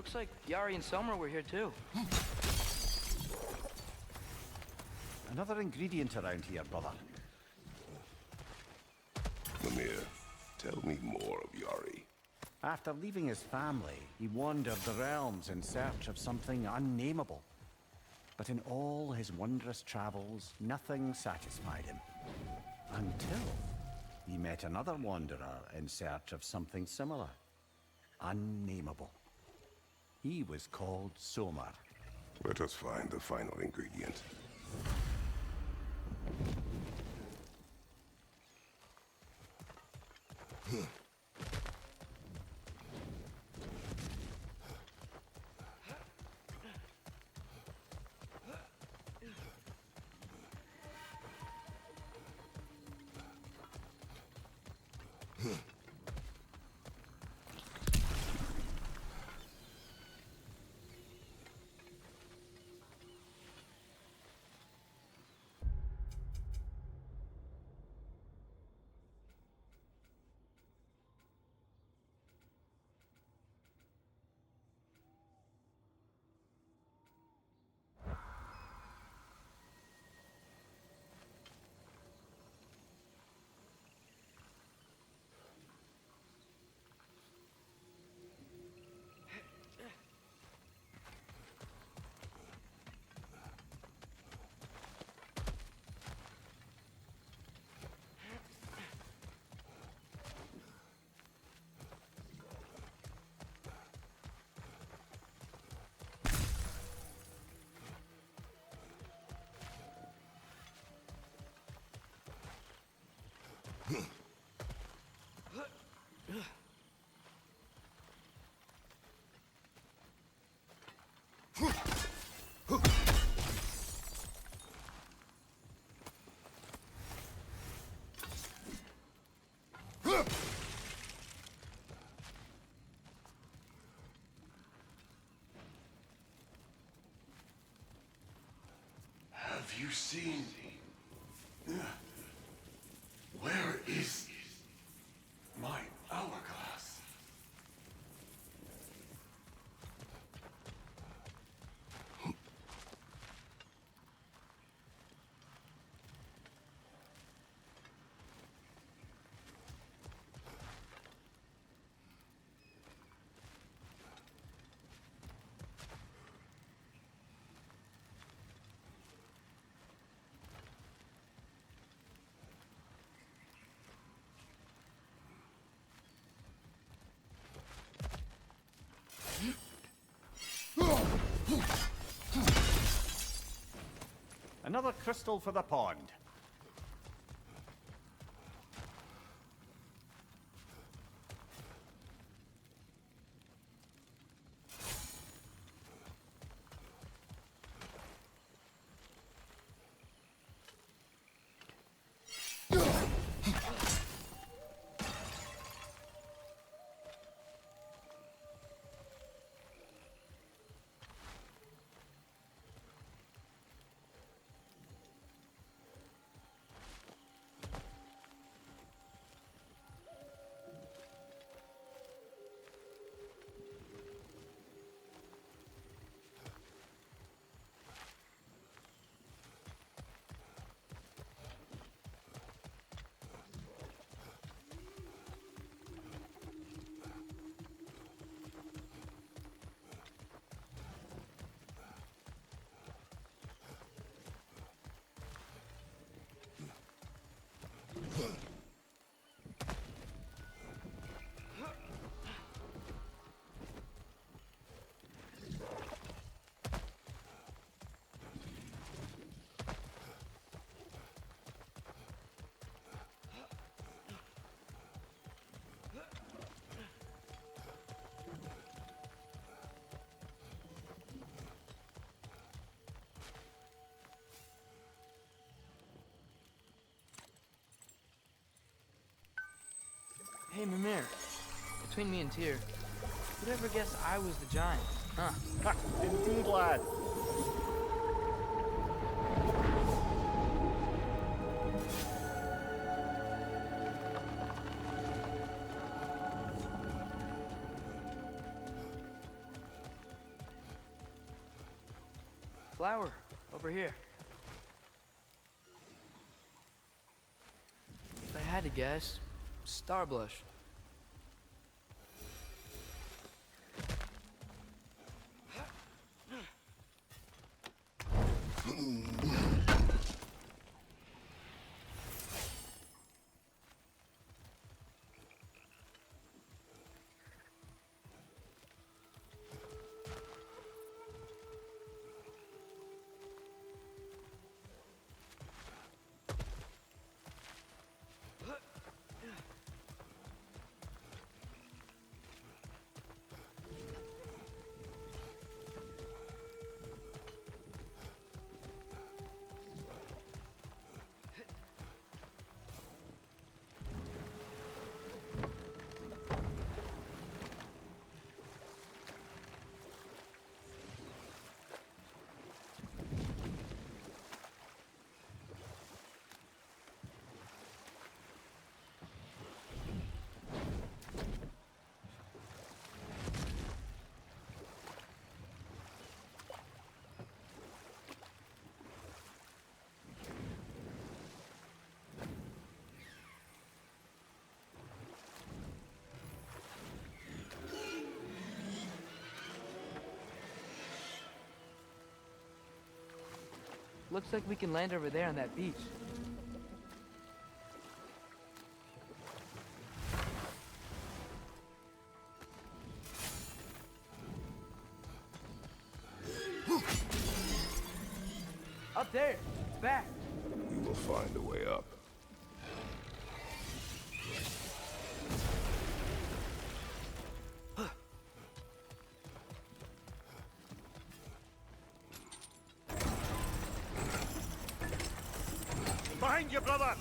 Looks like Yari and Selmer were here too. Another ingredient around here, brother. Mimir, tell me more of Yari. After leaving his family, he wandered the realms in search of something unnameable. But in all his wondrous travels, nothing satisfied him. Until he met another wanderer in search of something similar. Unnameable. He was called Somer. Let us find the final ingredient. Have you seen? Where is my hourglass? Another crystal for the pond. Hey, Mimir. Between me and Tyr, who'd ever guess I was the giant? Huh? Ha! Indeed, lad. Flower, over here. If I had to guess, Starblush. Looks like we can land over there on that beach. Up there! Back! We will find a way up. Behind you, brother!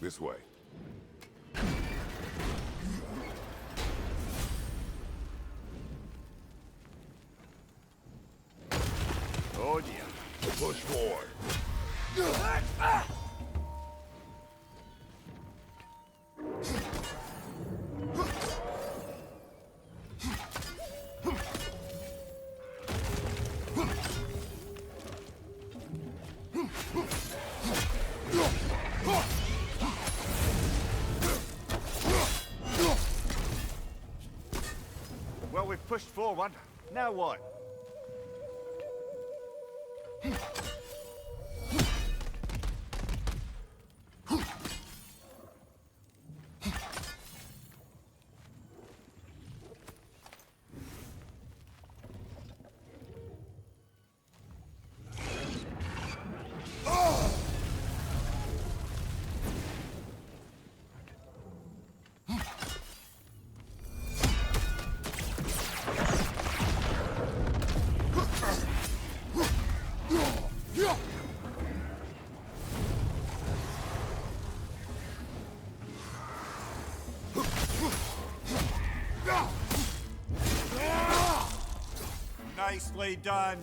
This way. Oh dear. Push forward. Well, we've pushed forward. Now what? Nicely done.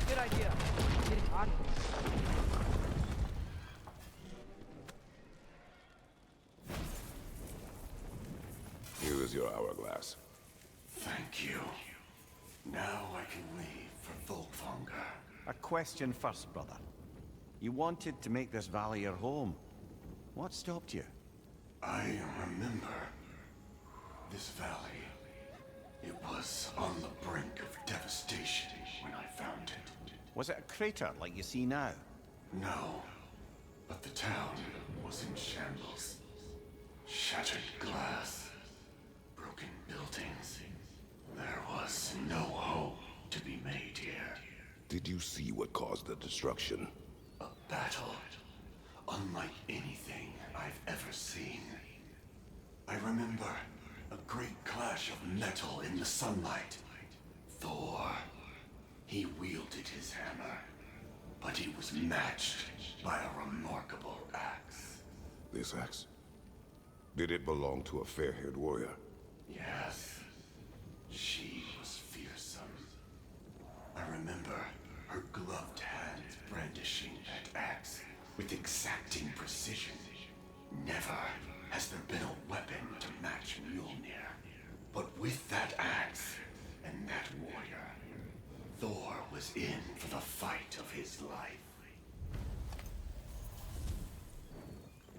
Good idea. Getting on. Here is your hourglass. Thank you. Now I can leave for Volkvanger. A question first, brother. You wanted to make this valley your home. What stopped you? I remember this valley. It was on the brink of devastation when I found it. Was it a crater like you see now? No, but the town was in shambles. Shattered glass, broken buildings. There was no hope to be made here. Did you see what caused the destruction? A battle unlike anything I've ever seen. I remember a great clash of metal in the sunlight. Thor, he wielded his hammer, but he was matched by a remarkable axe. This axe? Did it belong to a fair-haired warrior? Yes, she was fearsome. I remember her gloved hands brandishing that axe with exacting precision. Never has there been a weapon to match Mjolnir. But with that axe and that warrior, Thor was in for the fight of his life.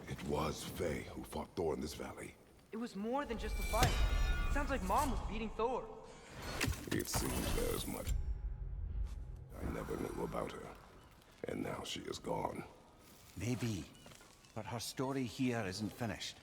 It was Faye who fought Thor in this valley. It was more than just a fight. It sounds like Mom was beating Thor. It seems as much. I never knew about her. And now she is gone. Maybe. But her story here isn't finished.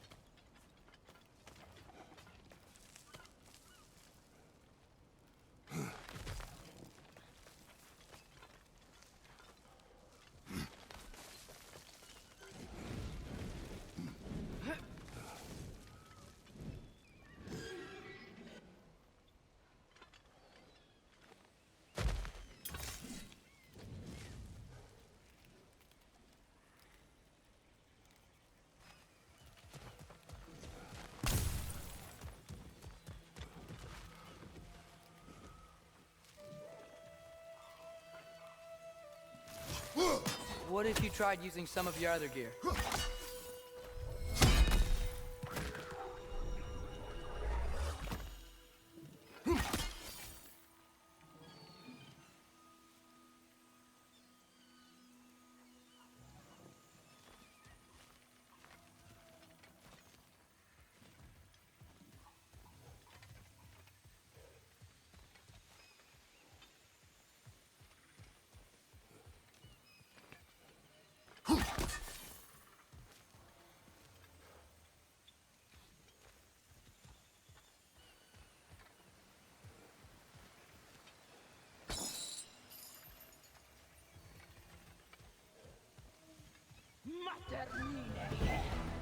What if you tried using some of your other gear?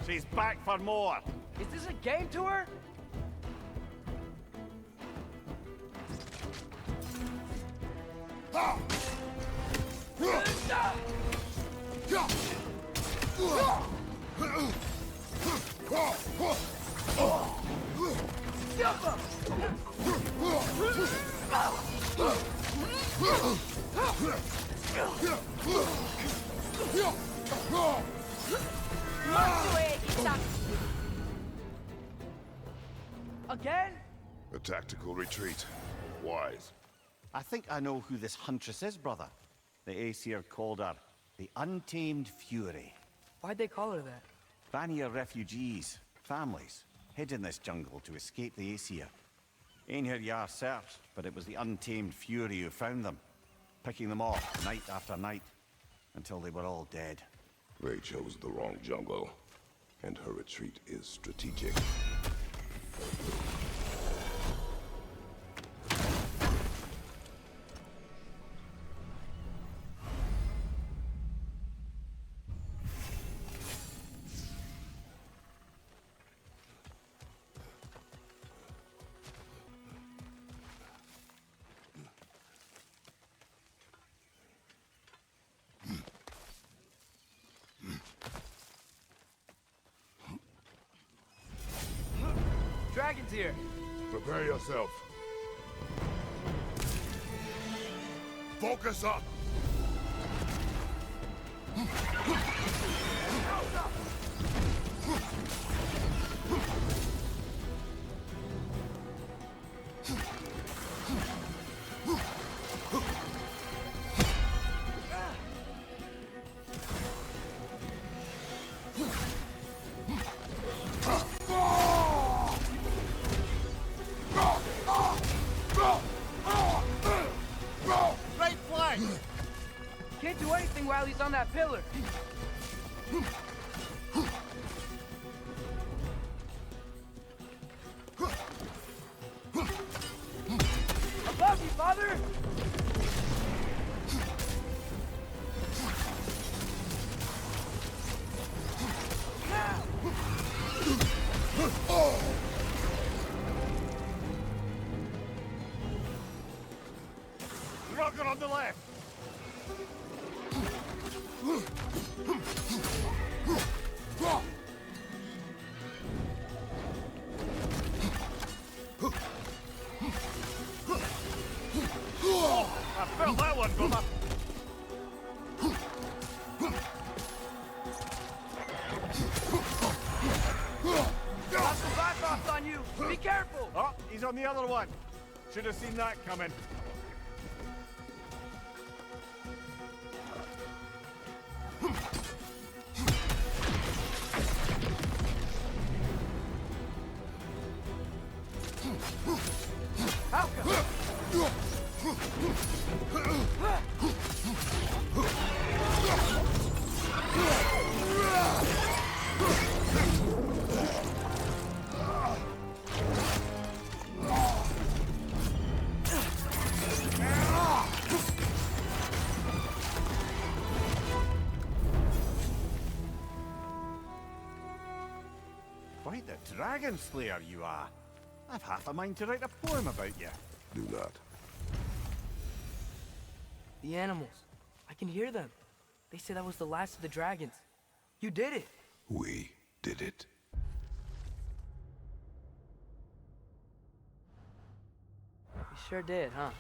She's back for more! Is this a game to her? Again? A tactical retreat. Wise. I think I know who this huntress is, brother. The Aesir called her the Untamed Fury. Why'd they call her that? Vanir refugees, families, hid in this jungle to escape the Aesir. Einhir Yar searched, but it was the Untamed Fury who found them, picking them off night after night, until they were all dead. They chose the wrong jungle, and her retreat is strategic. Dragon's here. Prepare yourself. Focus up! while he's on that pillar. Above you, father! Rocket on the left! I felt that one, brother! Got some Bifrost on you! Be careful! Oh, he's on the other one. Should have seen that coming. How come? Quite the dragon slayer you are. I've half a mind to write a poem about you. Do not. The animals. I can hear them. They say that was the last of the dragons. You did it. We did it. You sure did, huh?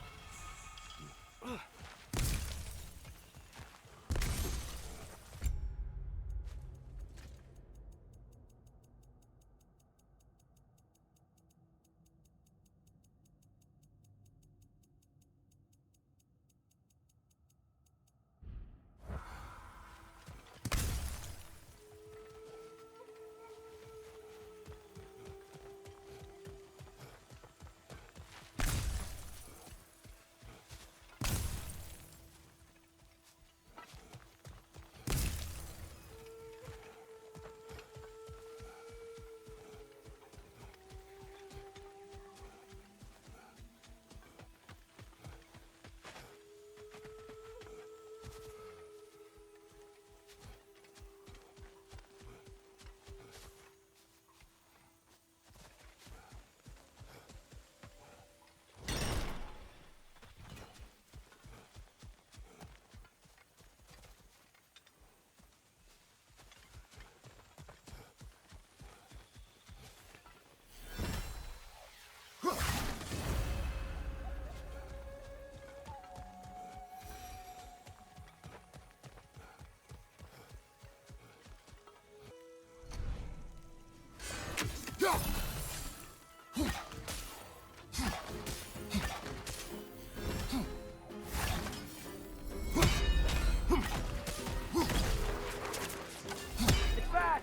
It's back!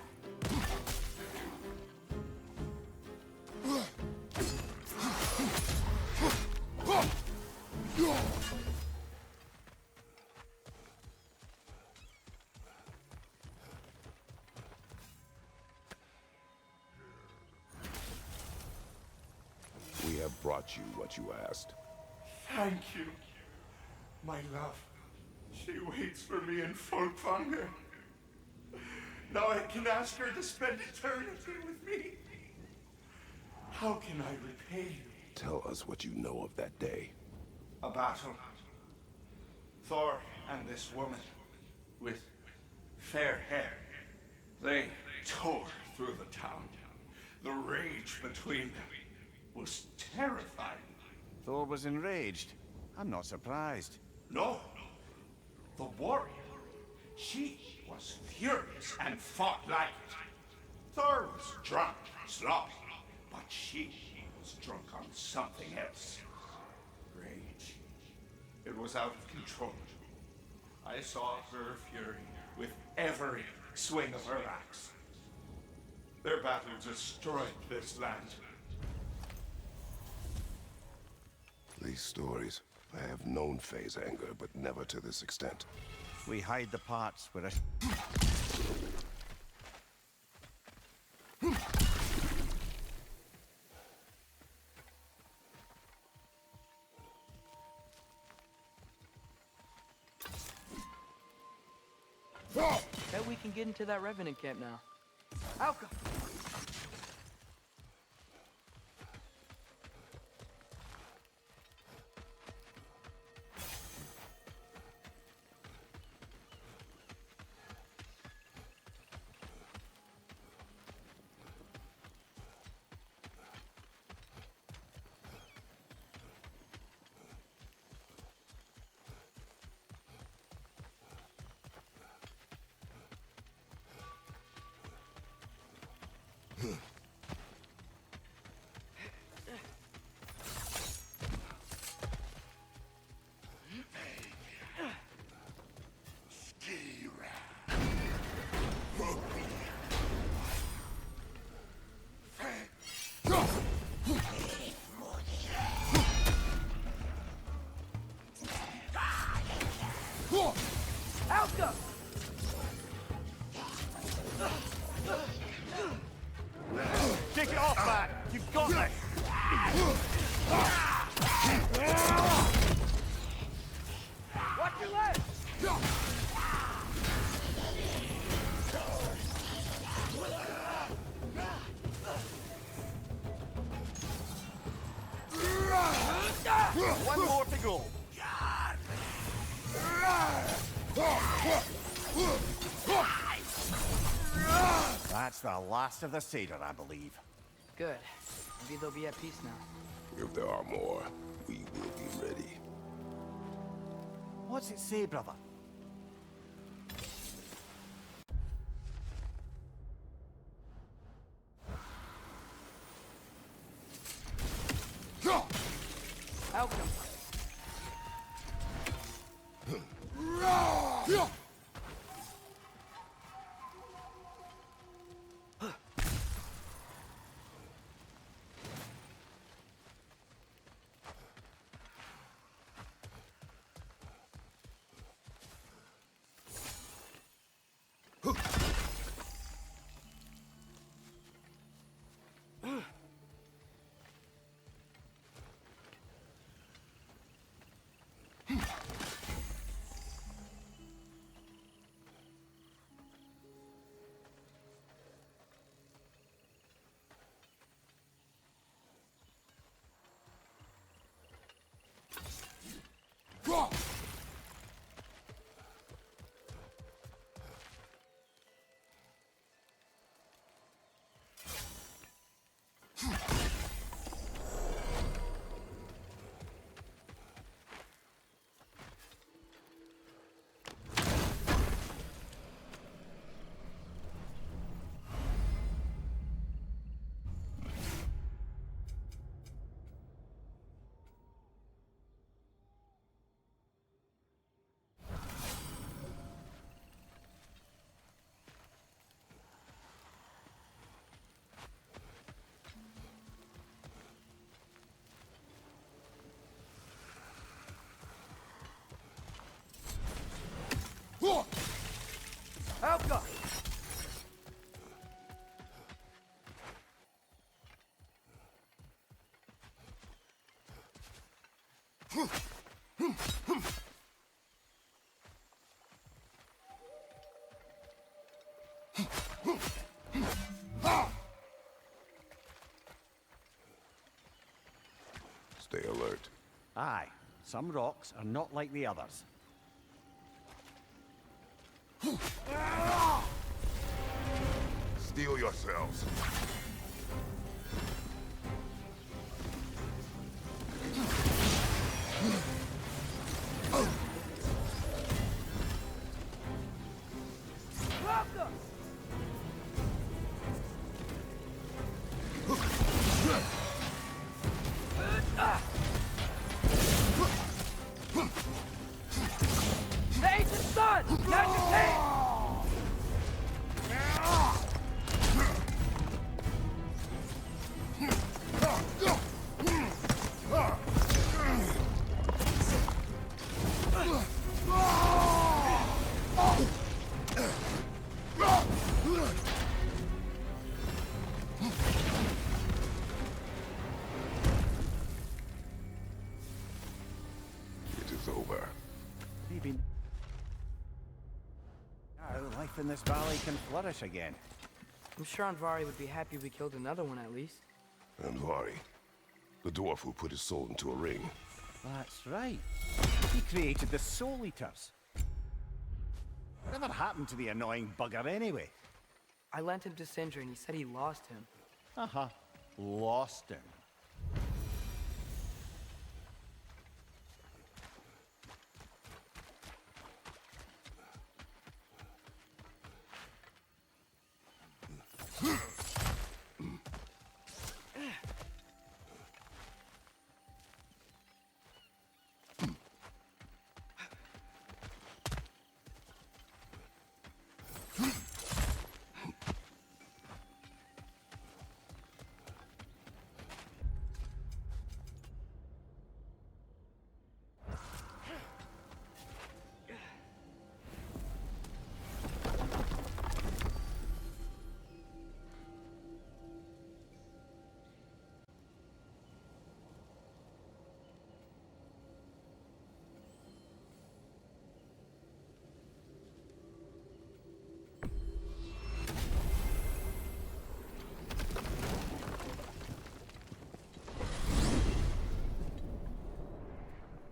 We have brought you what you asked. Thank you, my love. She waits for me in Folkvanger. Now I can ask her to spend eternity with me. How can I repay you? Tell us what you know of that day. A battle. Thor and this woman with fair hair. They tore through the town. The rage between them was terrifying. Thor was enraged. I'm not surprised. No, the warrior. She was furious and fought like it. Thor was drunk, sloppy, but she was drunk on something else. Rage. It was out of control. I saw her fury with every swing of her axe. Their battle destroyed this land. These stories. I have known Faye's anger, but never to this extent. We hide the parts where Bet we can get into that Revenant camp now. Alka! Alka! take it off, man! You've got this! Watch your legs! One more to go. That's the last of the Seder, I believe. Good. Maybe they'll be at peace now. If there are more, we will be ready. What's it say, brother? Alka! Alka! Stay alert. Aye, some rocks are not like the others. Steel yourselves. Alka! The ancient sun! Now's your chance! life in this valley can flourish again. I'm sure Andvari would be happy we killed another one at least. And Vari, the dwarf who put his soul into a ring. That's right. He created the Soul Eaters. Whatever happened to the annoying bugger anyway? I lent him to Sindri and he said he lost him. Uh-huh. Lost him.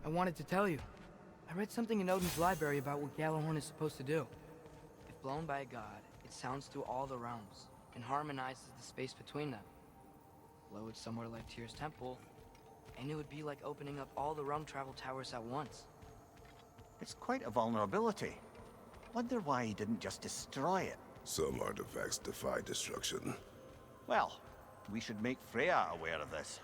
I wanted to tell you. I read something in Odin's library about what Gjallarhorn is supposed to do. If blown by a god, it sounds through all the realms and harmonizes the space between them. Blow it somewhere like Tyr's temple, and it would be like opening up all the realm travel towers at once. It's quite a vulnerability. Wonder why he didn't just destroy it. Some artifacts defy destruction. Well, we should make Freya aware of this.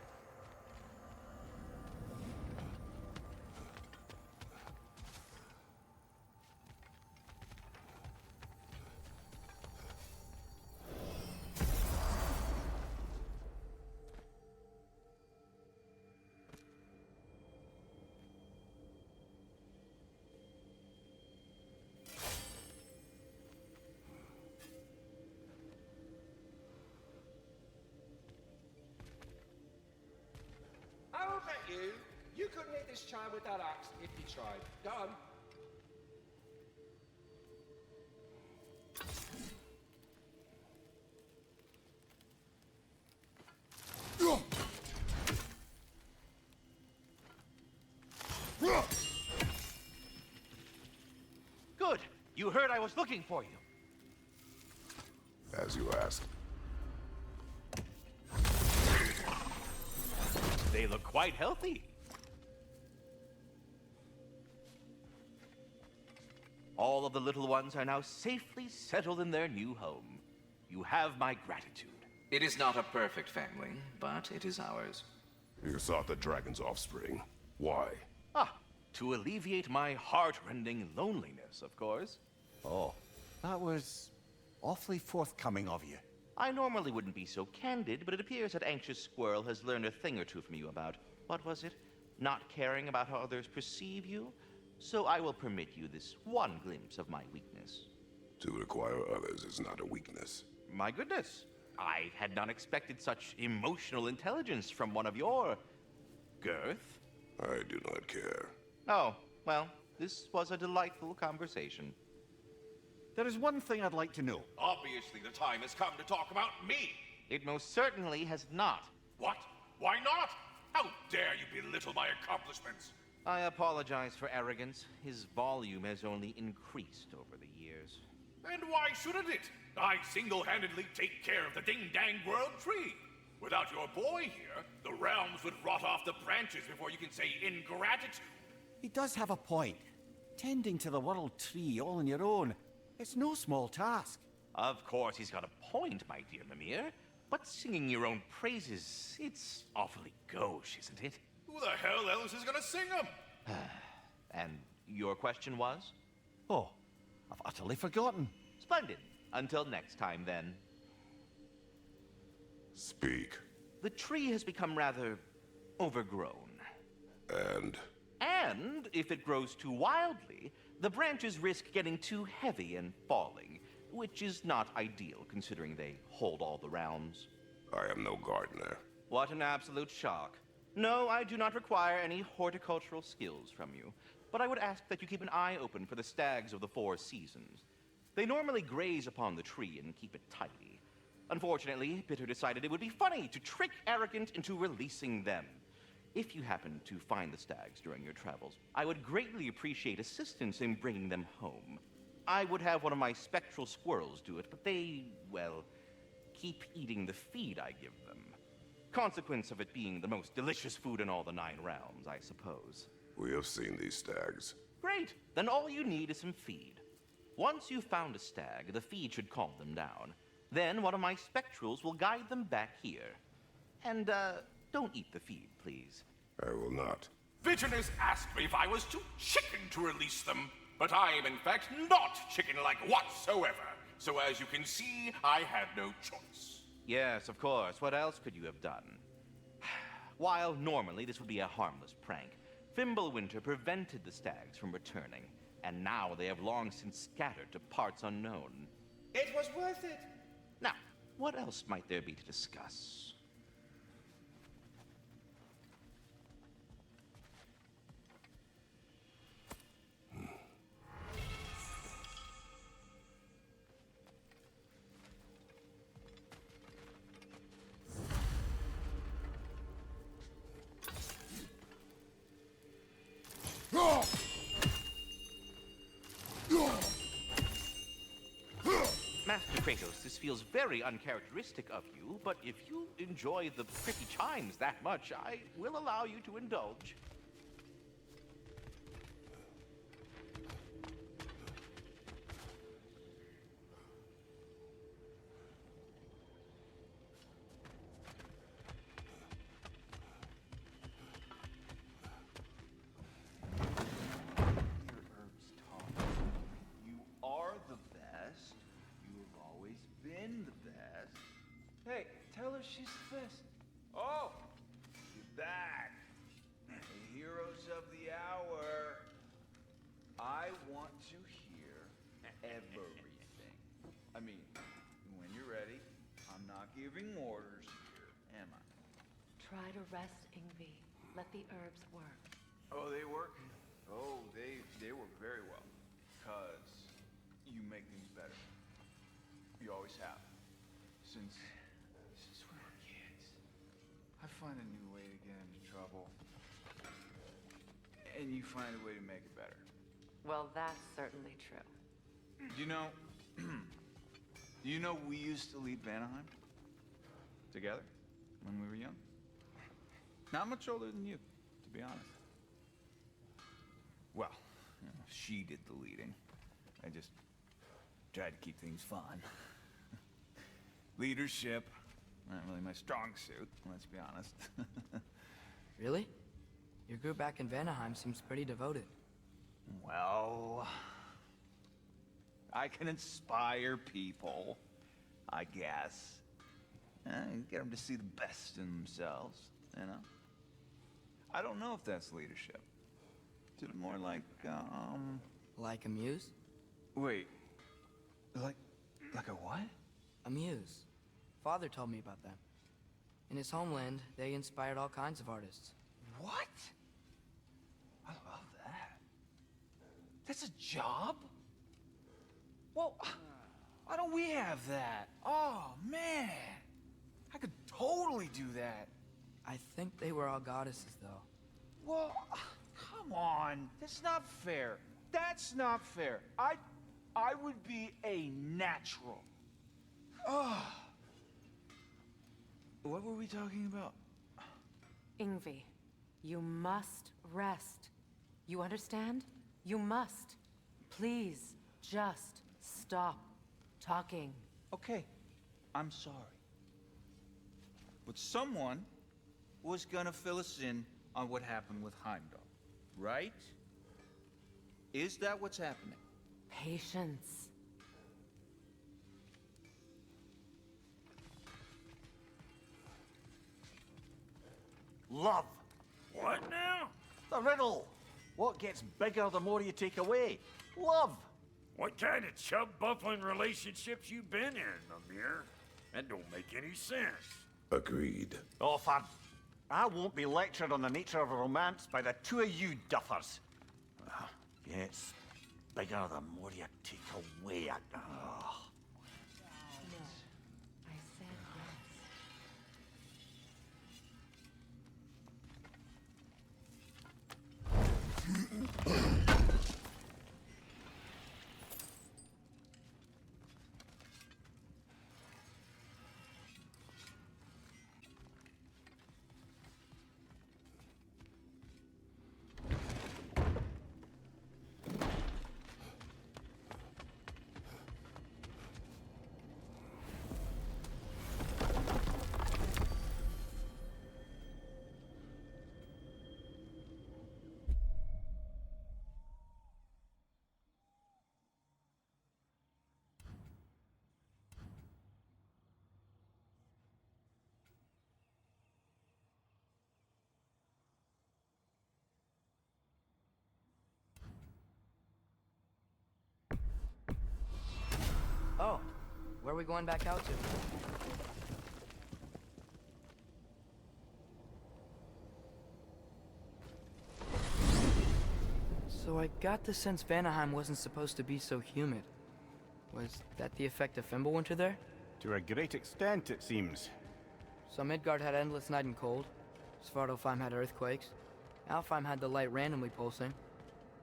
I'll bet you couldn't hit this chime with that axe if you tried. Go on. Good. You heard I was looking for you. As you asked. They look quite healthy. All of the little ones are now safely settled in their new home. You have my gratitude. It is not a perfect family, but it is ours. You sought the dragon's offspring. Why? To alleviate my heart-rending loneliness, of course. Oh, that was awfully forthcoming of you. I normally wouldn't be so candid, but it appears that Anxious Squirrel has learned a thing or two from you about, what was it? Not caring about how others perceive you? So I will permit you this one glimpse of my weakness. To require others is not a weakness. My goodness, I had not expected such emotional intelligence from one of your girth. I do not care. Oh, well, this was a delightful conversation. There is one thing I'd like to know. Obviously, the time has come to talk about me. It most certainly has not. What? Why not? How dare you belittle my accomplishments? I apologize for arrogance. His volume has only increased over the years. And why shouldn't it? I single-handedly take care of the ding-dang world tree. Without your boy here, the realms would rot off the branches before you can say ingratitude. He does have a point. Tending to the world tree all on your own, it's no small task. Of course he's got a point, my dear Mimir. But singing your own praises, it's awfully gauche, isn't it? Who the hell else is gonna sing them? And your question was? Oh, I've utterly forgotten. Splendid. Until next time, then. Speak. The tree has become rather overgrown. And if it grows too wildly, the branches risk getting too heavy and falling, which is not ideal considering they hold all the realms. I am no gardener. What an absolute shock. No, I do not require any horticultural skills from you, but I would ask that you keep an eye open for the stags of the 4 seasons. They normally graze upon the tree and keep it tidy. Unfortunately, Bitter decided it would be funny to trick Arrogant into releasing them. If you happen to find the stags during your travels, I would greatly appreciate assistance in bringing them home. I would have one of my spectral squirrels do it, but they, well, keep eating the feed I give them. Consequence of it being the most delicious food in all the 9 realms, I suppose. We have seen these stags. Great! Then all you need is some feed. Once you've found a stag, the feed should calm them down. Then one of my spectrals will guide them back here. And, don't eat the feed, please. I will not. Vigilus asked me if I was too chicken to release them, but I am in fact not chicken-like whatsoever. So as you can see, I had no choice. Yes, of course. What else could you have done? While normally this would be a harmless prank, Fimbulwinter prevented the stags from returning, and now they have long since scattered to parts unknown. It was worth it. Now, what else might there be to discuss? Master Kratos, this feels very uncharacteristic of you, but if you enjoy the pretty chimes that much, I will allow you to indulge. Hey, tell her she's the best. Oh, you're back. The heroes of the hour. I want to hear everything. I mean, when you're ready, I'm not giving orders here, am I? Try to rest, Ingvi. Let the herbs work. Oh, they work? Oh, they work very well. Because you make things better. You always have. Since we were kids, I find a new way to get into trouble. And you find a way to make it better. Well, that's certainly true. You know we used to lead Vanaheim? Together? When we were young? Not much older than you, to be honest. Well, she did the leading. I just tried to keep things fun. Leadership, not really my strong suit, let's be honest. Really? Your group back in Vanaheim seems pretty devoted. Well, I can inspire people, I guess. Get them to see the best in themselves, you know? I don't know if that's leadership. Is it more like, Like a muse? Wait, like a what? A muse. Father told me about them. In his homeland, they inspired all kinds of artists. What? I love that. That's a job? Well, why don't we have that? Oh, man. I could totally do that. I think they were all goddesses, though. Well, come on. That's not fair. That's not fair. I would be a natural. Ugh. What were we talking about? Ingvi, you must rest. You understand? You must. Please, just stop talking. Okay, I'm sorry. But someone was gonna fill us in on what happened with Heimdall, right? Is that what's happening? Patience. Love. What now? The riddle. What gets bigger the more you take away? Love. What kind of chub-buffling relationships you been in, Amir? That don't make any sense. Agreed. Oh, fun. I won't be lectured on the nature of romance by the two of you duffers. Yes, bigger the more you take away. No. I said yes. Oh, where are we going back out to? So I got the sense Vanaheim wasn't supposed to be so humid. Was that the effect of Fimbulwinter there? To a great extent, it seems. So Midgard had endless night and cold. Svartalfheim had earthquakes. Alfheim had the light randomly pulsing.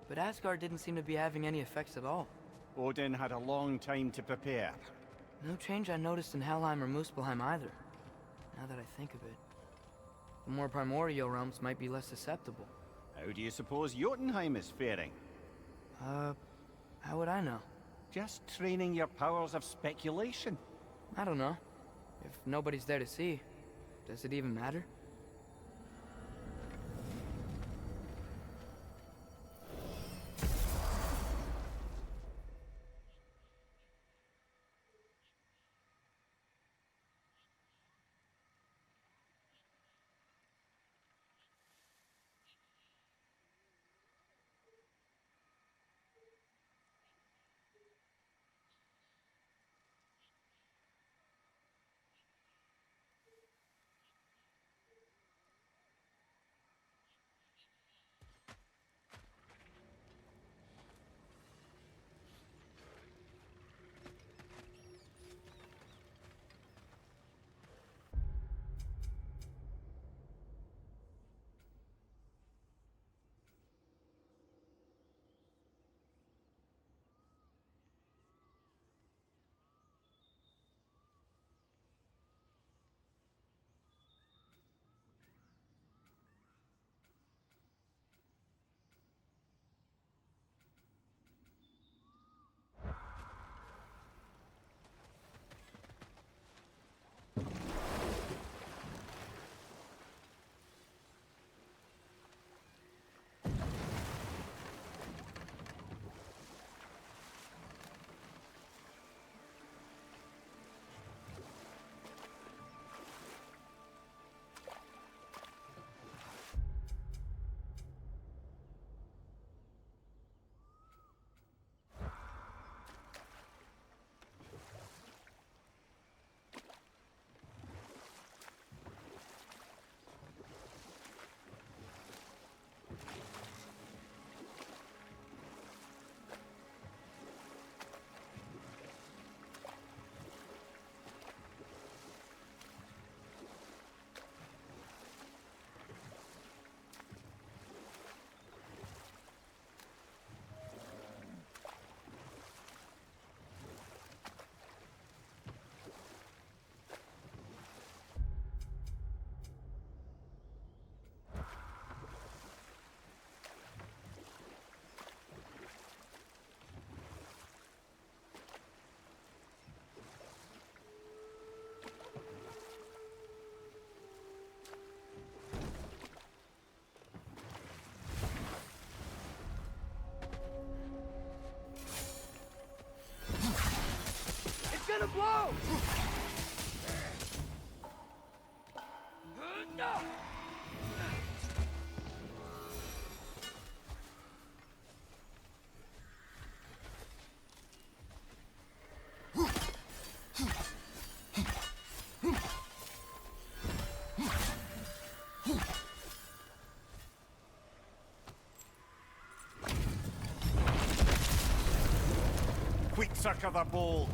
But Asgard didn't seem to be having any effects at all. Odin had a long time to prepare. No change I noticed in Helheim or Muspelheim either, now that I think of it. The more primordial realms might be less susceptible. How do you suppose Jotunheim is faring? How would I know? Just training your powers of speculation. I don't know. If nobody's there to see, does it even matter? Gonna blow! No! succor the bold.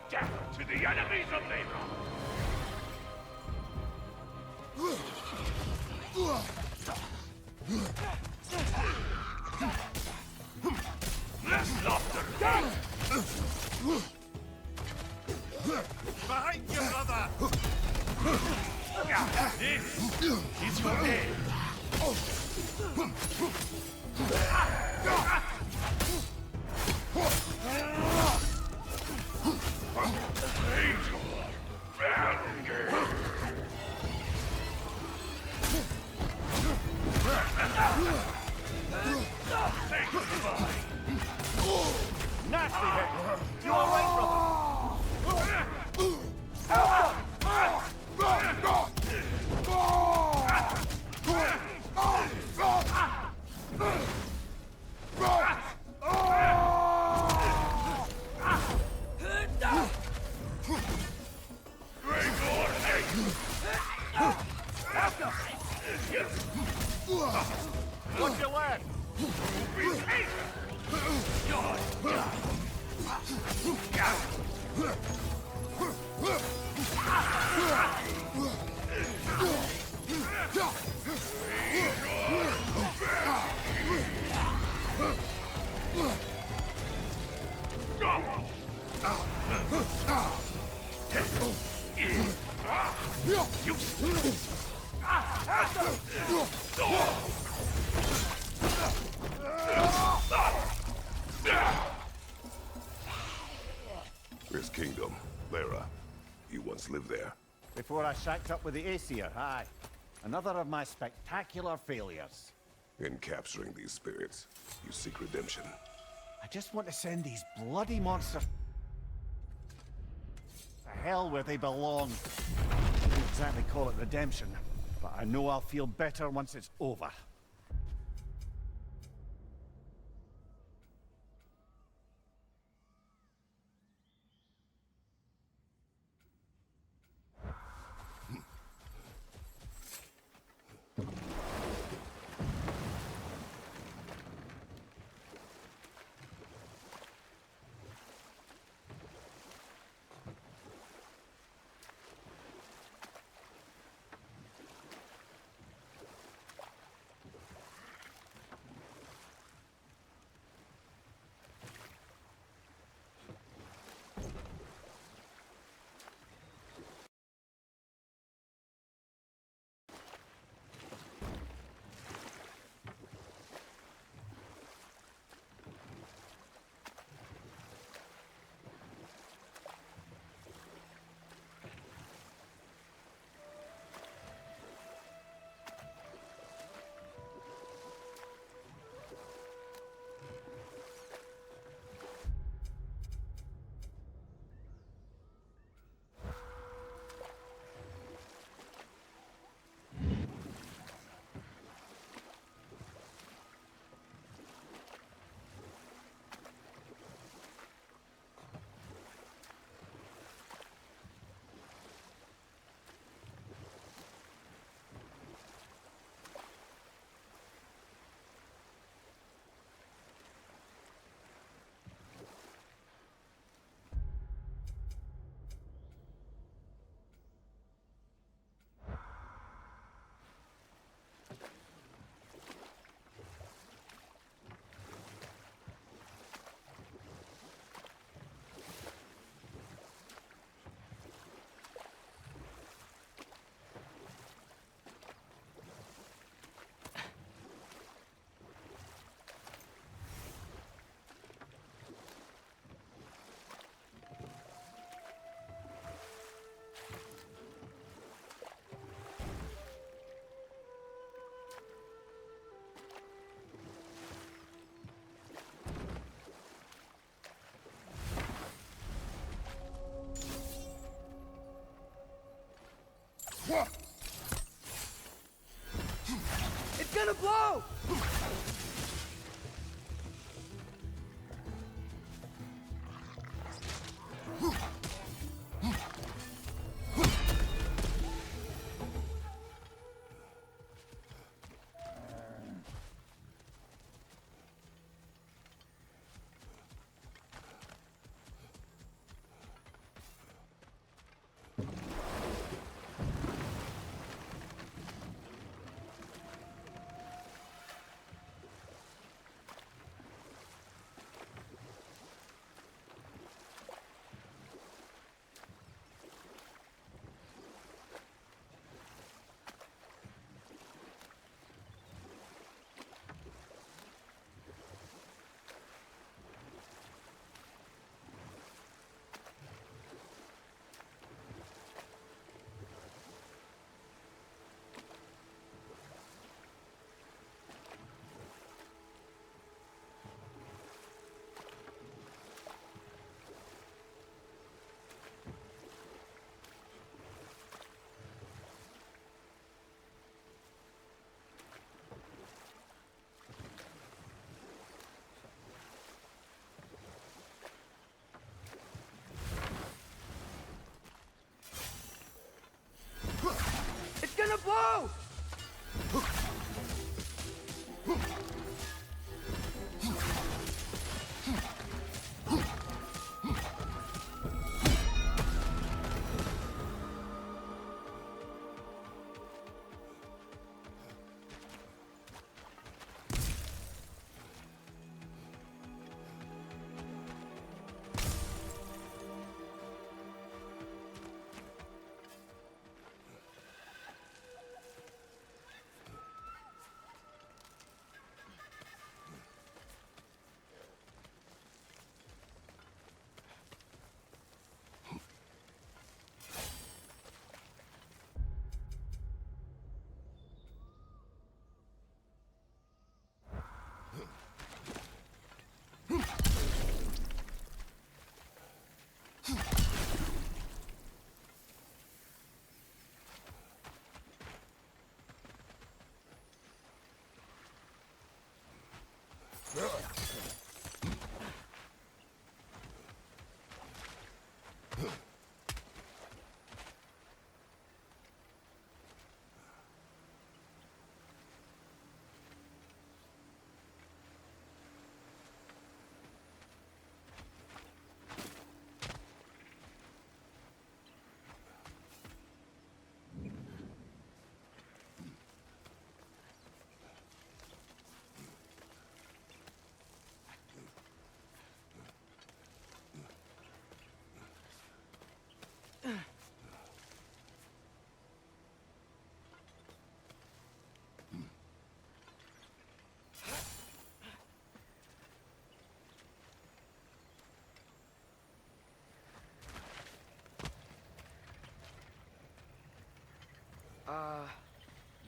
Death to the enemies of Labor! Laughter! Behind you, brother! This is your end. Nasty hit! You alright, brother? What's your left? This kingdom, Lara. You once lived there. Before I shacked up with the Aesir, aye. Another of my spectacular failures. In capturing these spirits, you seek redemption. I just want to send these bloody monsters to hell where they belong. I wouldn't exactly call it redemption, but I know I'll feel better once it's over. It's gonna blow!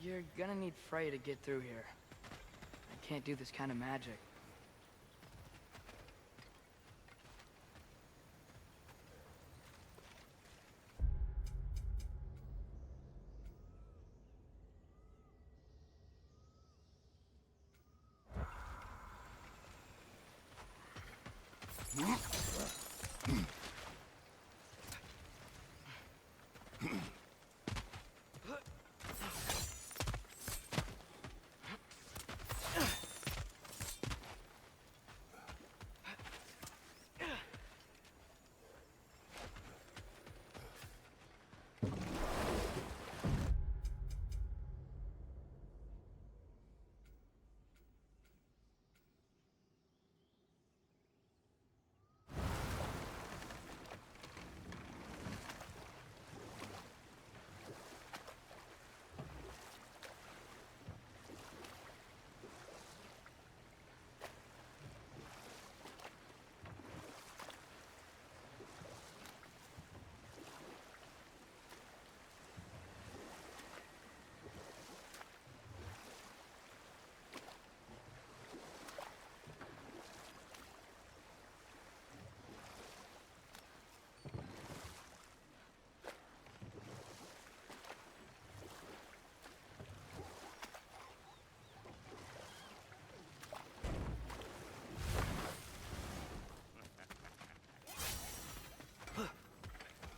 You're gonna need Frey to get through here. I can't do this kind of magic.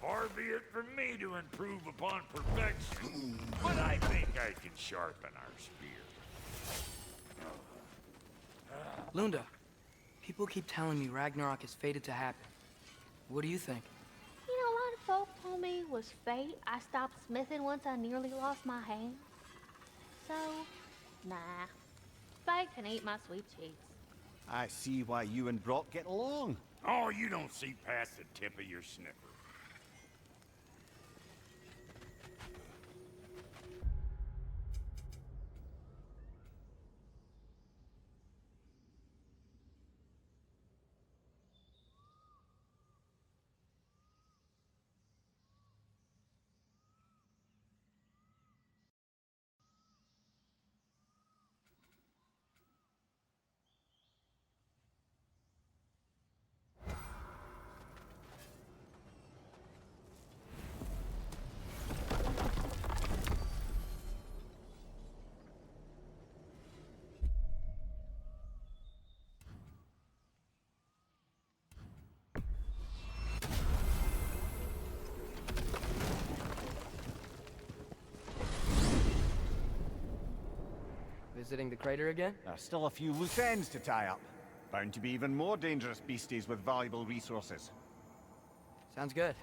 Far be it from me to improve upon perfection, but I think I can sharpen our spear. Lunda, people keep telling me Ragnarok is fated to happen. What do you think? You know, a lot of folk told me it was fate. I stopped smithing once I nearly lost my hand. So, nah. Fate can eat my sweet cheeks. I see why you and Brock get along. Oh, you don't see past the tip of your sniffer. visiting the crater again? There's still a few loose ends to tie up. Bound to be even more dangerous beasties with valuable resources. Sounds good.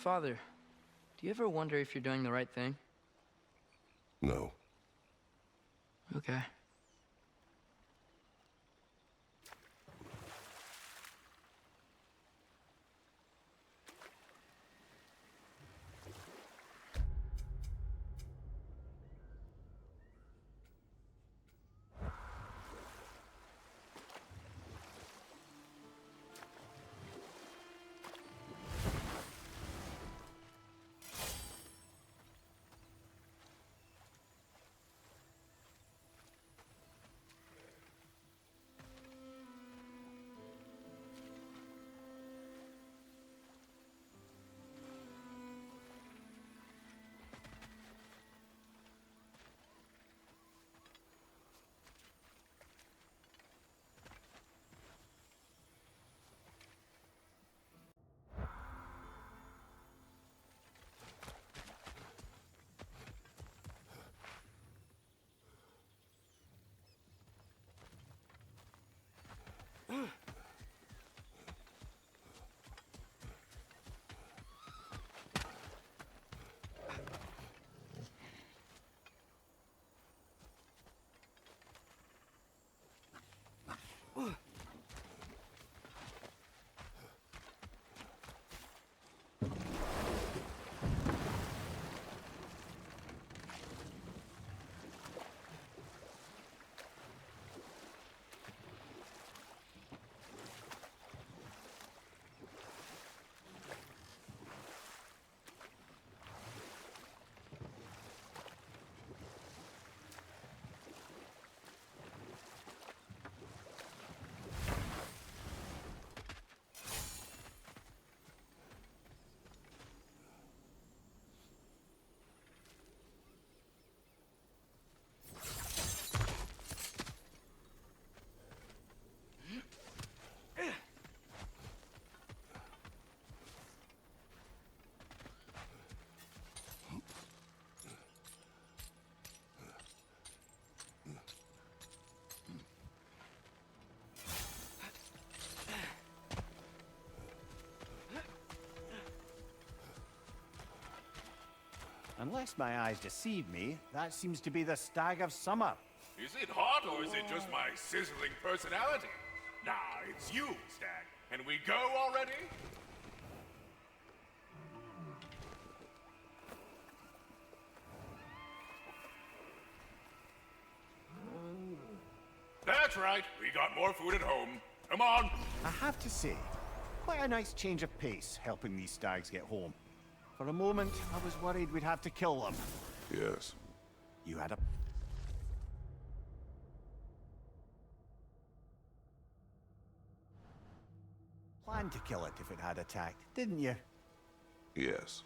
Father, do you ever wonder if you're doing the right thing? No. Okay. Unless my eyes deceive me, that seems to be the Stag of Summer. Is it hot, or is it just my sizzling personality? Nah, it's you, Stag. Can we go already? That's right. We got more food at home. Come on. I have to say, quite a nice change of pace helping these stags get home. For a moment, I was worried we'd have to kill them. Yes. You had a... planned to kill it if it had attacked, didn't you? Yes.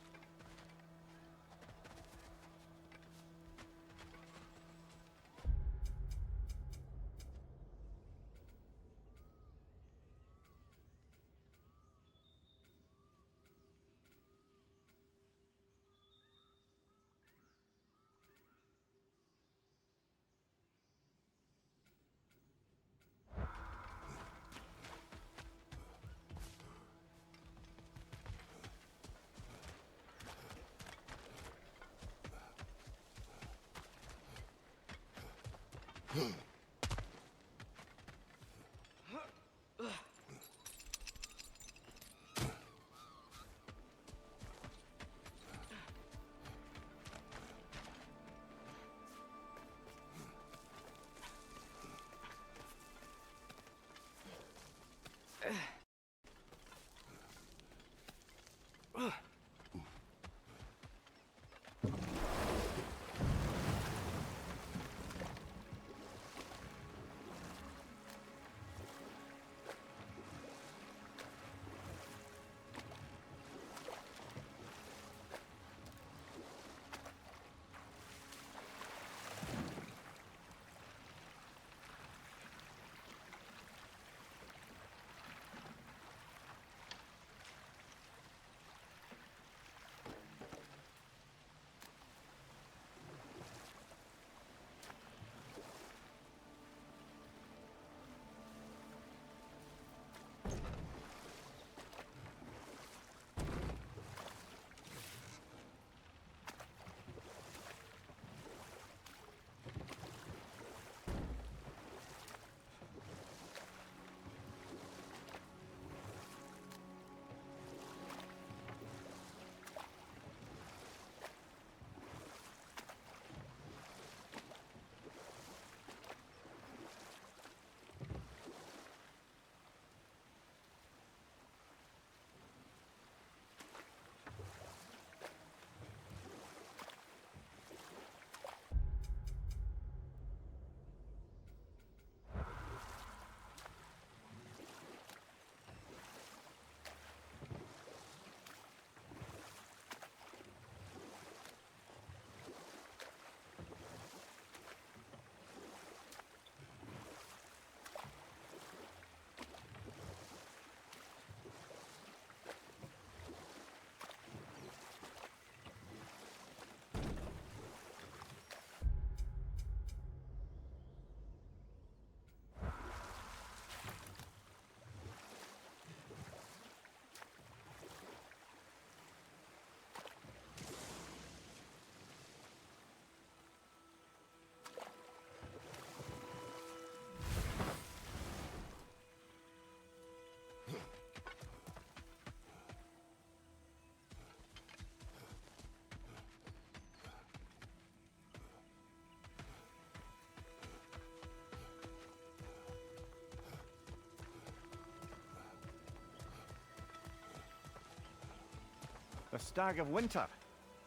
The Stag of Winter.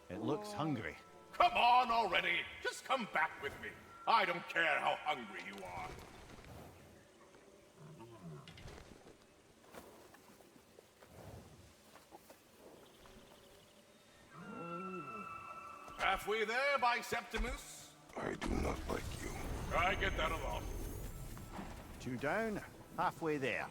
It looks hungry. Come on already! Just come back with me. I don't care how hungry you are. Halfway there, by Septimus? I do not like you. I get that a lot. 2 down, halfway there.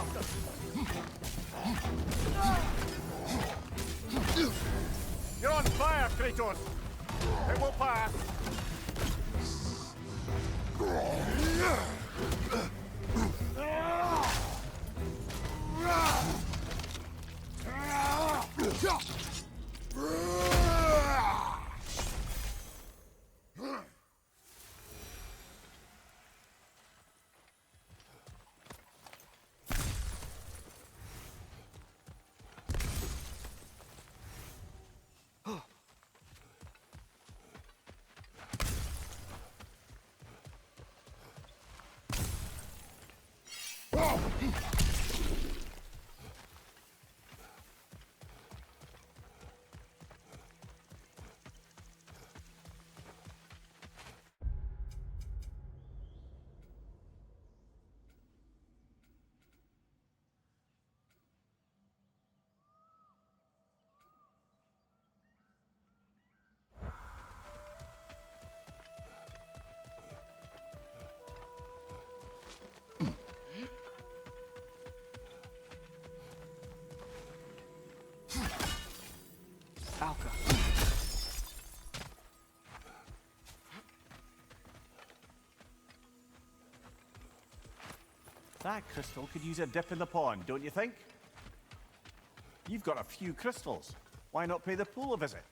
out! You're on fire, Kratos! It will pass! Alka. That crystal could use a dip in the pond, don't you think? You've got a few crystals. Why not pay the pool a visit?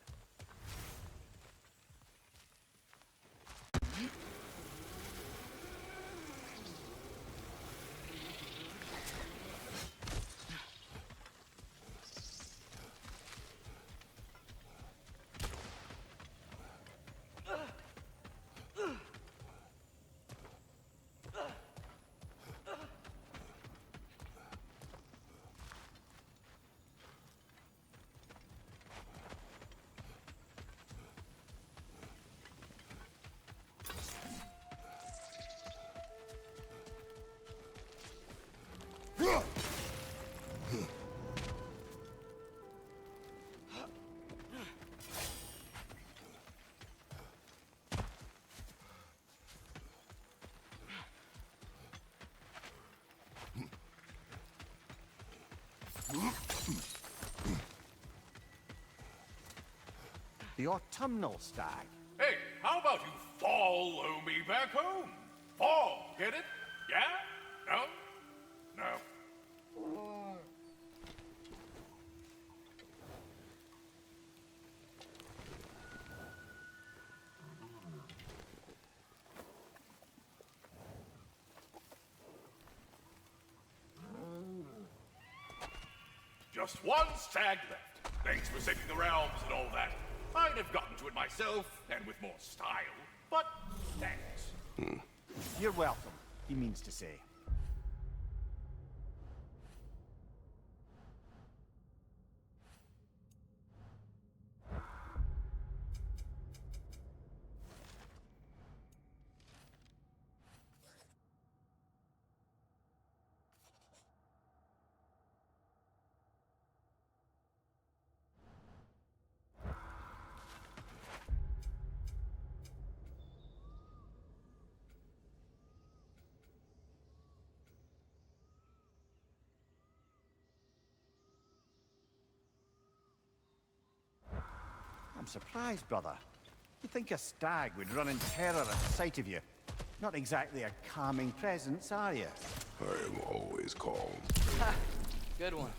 The autumnal stag. Hey, how about you follow me back home? Fall, get it? Yeah? No? No. Just one stag left. Thanks for saving the realms and all that. I'd have gotten to it myself, and with more style. But thanks. You're welcome, he means to say. I'm surprised, brother. You'd think a stag would run in terror at the sight of you. Not exactly a calming presence, are you? I am always calm. Good one.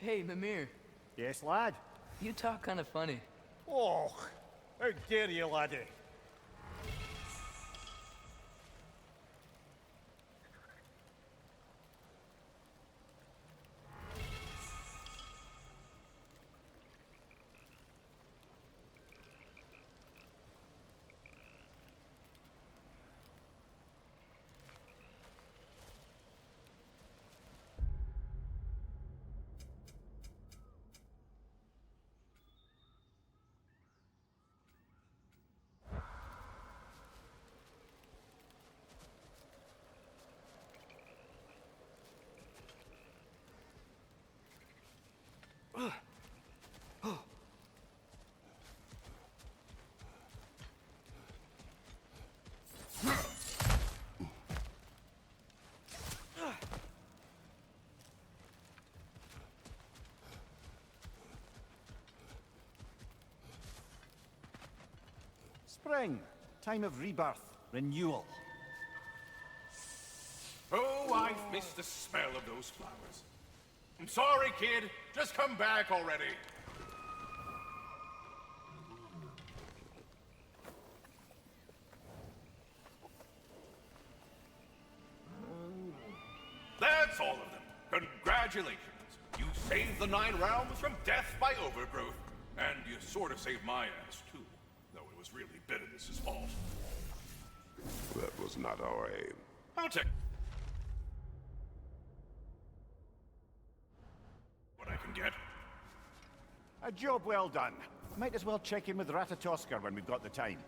Hey, Mimir. Yes, lad? You talk kind of funny. Oh, how dare you, laddie? Spring, time of rebirth, renewal. Oh, I've missed the smell of those flowers. I'm sorry, kid. Just come back already. That's all of them. Congratulations. You saved the 9 realms from death by overgrowth. And you sort of saved my ass, too. Though it was really Bitterness's fault. That was not our aim. I'll take what I can get. A job well done. Might as well check in with Ratatoskr when we've got the time.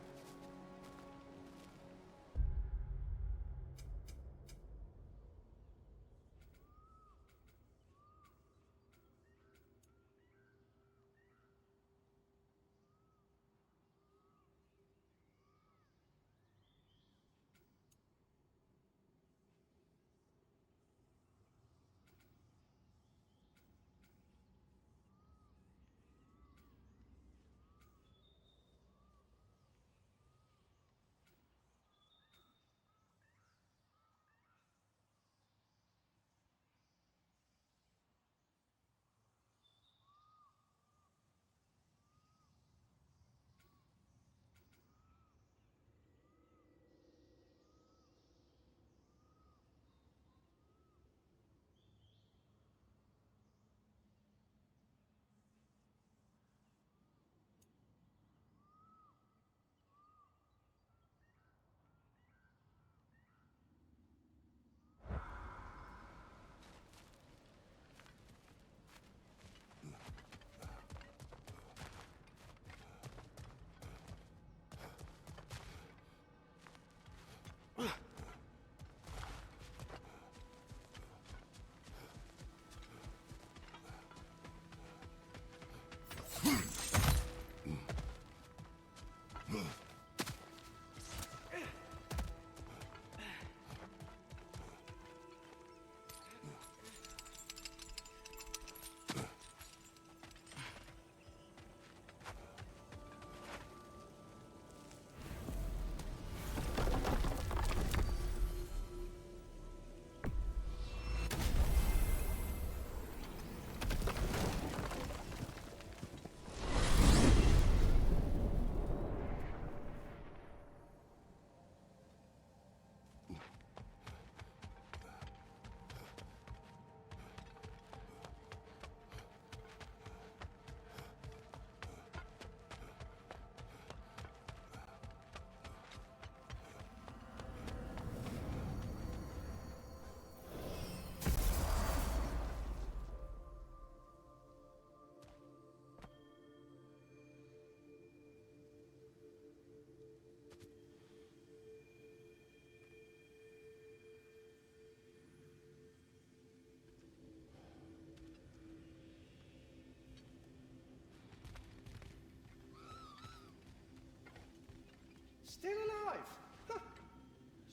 Still alive? Huh.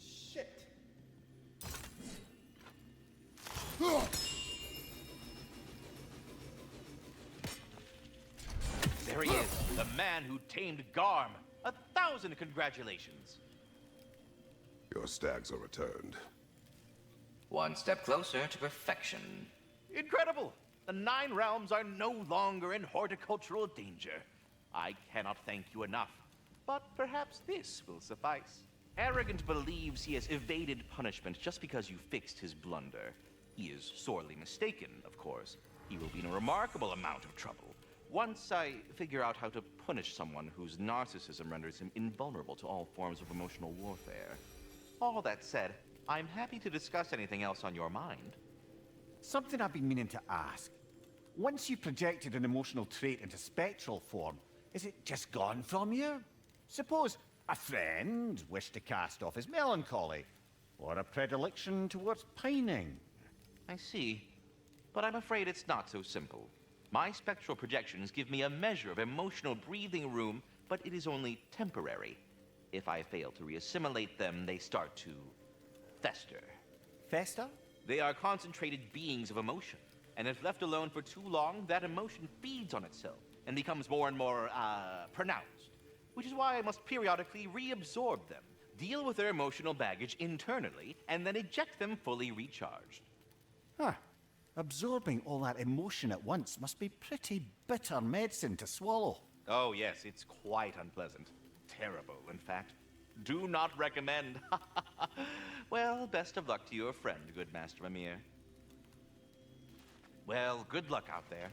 Shit. There he is, the man who tamed Garm. 1,000 congratulations. Your stags are returned. One step closer to perfection. Incredible! The 9 realms are no longer in horticultural danger. I cannot thank you enough, but perhaps this will suffice. Arrogant believes he has evaded punishment just because you fixed his blunder. He is sorely mistaken, of course. He will be in a remarkable amount of trouble. Once I figure out how to punish someone whose narcissism renders him invulnerable to all forms of emotional warfare. All that said, I'm happy to discuss anything else on your mind. Something I've been meaning to ask. Once you projected an emotional trait into spectral form, is it just gone from you? Suppose a friend wished to cast off his melancholy, or a predilection towards pining. I see, but I'm afraid it's not so simple. My spectral projections give me a measure of emotional breathing room, but it is only temporary. If I fail to reassimilate them, they start to fester. Fester? They are concentrated beings of emotion, and if left alone for too long, that emotion feeds on itself and becomes more and more, pronounced. Which is why I must periodically reabsorb them, deal with their emotional baggage internally, and then eject them fully recharged. Huh. Absorbing all that emotion at once must be pretty bitter medicine to swallow. Oh, yes, it's quite unpleasant. Terrible, in fact. Do not recommend. Well, best of luck to your friend, good Master Mimir. Well, good luck out there.